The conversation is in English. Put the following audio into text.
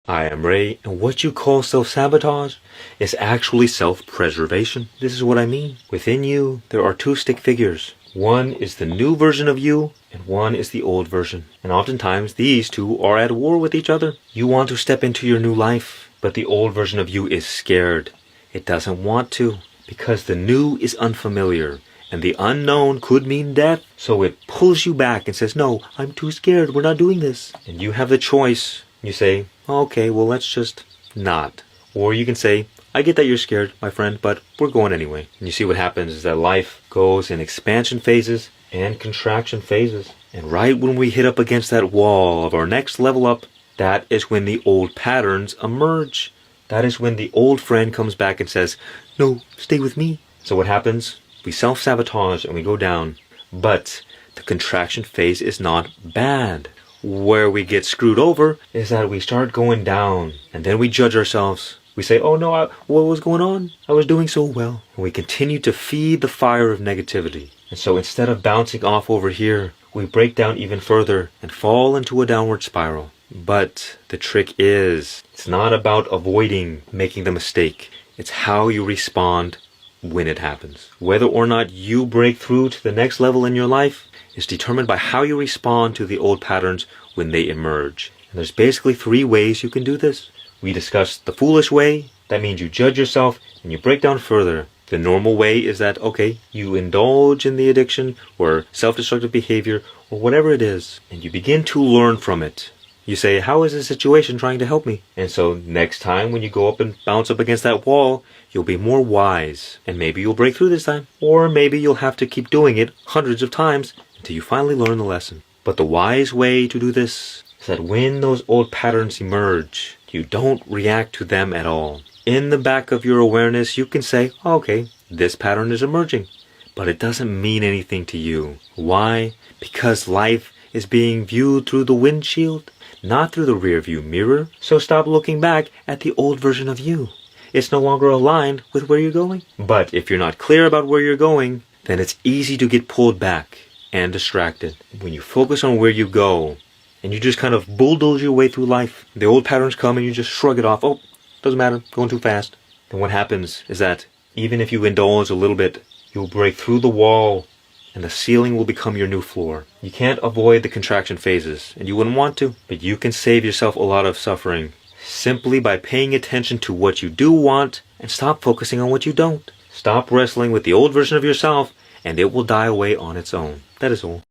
I am Ray, and what you call self-sabotage is actually self-preservation. This is what I mean. Within you, there are two stick figures. One is the new version of you, and one is the old version. And oftentimes, these two are at war with each other. You want to step into your new life, but the old version of you is scared. It doesn't want to, because the new is unfamiliar. And the unknown could mean death. So it pulls you back and says, no, I'm too scared. We're not doing this. And you have the choice. You say, okay, well, let's just not. Or you can say, I get that you're scared, my friend, but we're going anyway. And you see what happens is that life goes in expansion phases and contraction phases. And right when we hit up against that wall of our next level up, that is when the old patterns emerge. That is when the old friend comes back and says, no, stay with me. So what happens? We self-sabotage and we go down. But the contraction phase is not bad. Where we get screwed over is that we start going down and then we judge ourselves. We say, oh no, what was going on? I was doing so well. And we continue to feed the fire of negativity. And so instead of bouncing off over here, we break down even further and fall into a downward spiral. But the trick is, it's not about avoiding making the mistake. It's how you respond when it happens. Whether or not you break through to the next level in your life is determined by how you respond to the old patterns when they emerge. And there's basically three ways you can do this. We discussed the foolish way. That means you judge yourself and you break down further. The normal way is that, okay, you indulge in the addiction or self-destructive behavior or whatever it is, and you begin to learn from it. You say, how is this situation trying to help me? And so next time when you go up and bounce up against that wall, you'll be more wise. And maybe you'll break through this time. Or maybe you'll have to keep doing it hundreds of times until you finally learn the lesson. But the wise way to do this is that when those old patterns emerge, you don't react to them at all. In the back of your awareness, you can say, okay, this pattern is emerging. But it doesn't mean anything to you. Why? Because life is being viewed through the windshield, not through the rear view mirror. So stop looking back at the old version of you. It's no longer aligned with where you're going. But if you're not clear about where you're going, then it's easy to get pulled back and distracted. When you focus on where you go, and you just kind of bulldoze your way through life, the old patterns come and you just shrug it off. Oh, doesn't matter, going too fast. Then what happens is that even if you indulge a little bit, you'll break through the wall and the ceiling will become your new floor. You can't avoid the contraction phases, and you wouldn't want to, but you can save yourself a lot of suffering simply by paying attention to what you do want and stop focusing on what you don't. Stop wrestling with the old version of yourself and it will die away on its own. That is all.